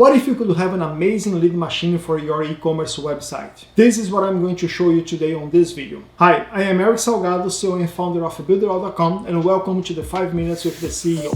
What if you could have an amazing lead machine for your e-commerce website? This is what I'm going to show you today on this video. Hi, I am Eric Salgado, CEO and founder of Builderall.com, and welcome to the 5 Minutes with the CEO.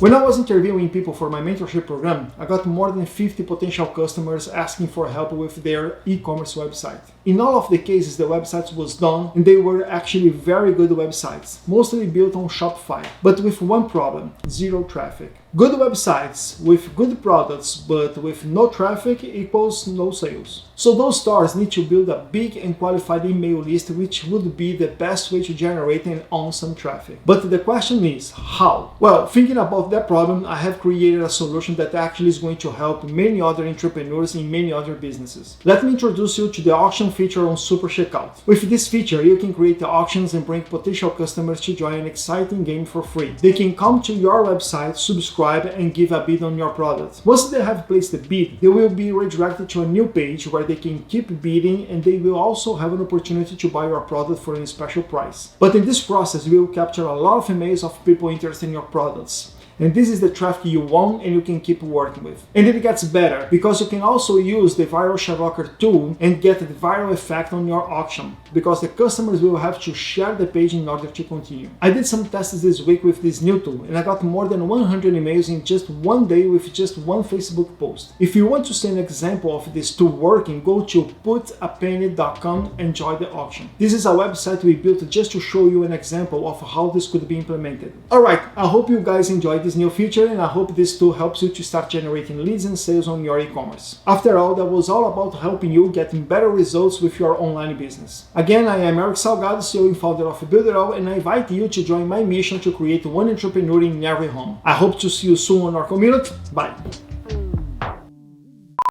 When I was interviewing people for my mentorship program, I got more than 50 potential customers asking for help with their e-commerce website. In all of the cases, the websites was done and they were actually very good websites, mostly built on Shopify, but with one problem: zero traffic. Good websites with good products but with no traffic equals no sales. So those stores need to build a big and qualified email list, which would be the best way to generate and own some traffic. But the question is, how? Well, thinking about that problem, I have created a solution that actually is going to help many other entrepreneurs in many other businesses. Let me introduce you to the auction feature on Super Checkout. With this feature, you can create the auctions and bring potential customers to join an exciting game for free. They can come to your website, subscribe, and give a bid on your product. Once they have placed a bid, they will be redirected to a new page where they can keep bidding, and they will also have an opportunity to buy your product for a special price. But in this process, we will capture a lot of emails of people interested in your products. And this is the traffic you want and you can keep working with. And it gets better because you can also use the viral Shadowlocker tool and get the viral effect on your auction, because the customers will have to share the page in order to continue. I did some tests this week with this new tool and I got more than 100 emails in just one day with just one Facebook post. If you want to see an example of this tool working, go to putapenny.com and join the auction. This is a website we built just to show you an example of how this could be implemented. Alright, I hope you guys enjoyed this new feature, and I hope this tool helps you to start generating leads and sales on your e-commerce. After all, that was all about helping you getting better results with your online business. Again, I am Eric Salgado, CEO and founder of Builderall, and I invite you to join my mission to create one entrepreneur in every home. I hope to see you soon on our community. Bye.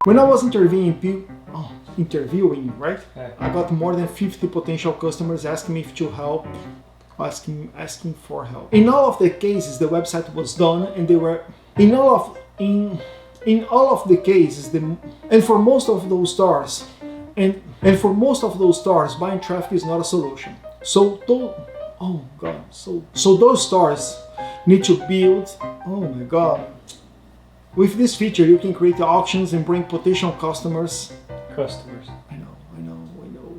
When I was interviewing, right? I got more than 50 potential customers asking me to help. Asking for help. In all of the cases, the website was done and they were in all of the cases, and for most of those stores, buying traffic is not a solution. So those stores need to build. Oh my God! With this feature, you can create the auctions and bring potential customers. I know.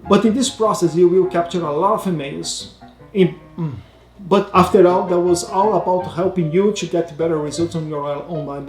But in this process, you will capture a lot of emails. But after all, that was all about helping you to get better results on your online.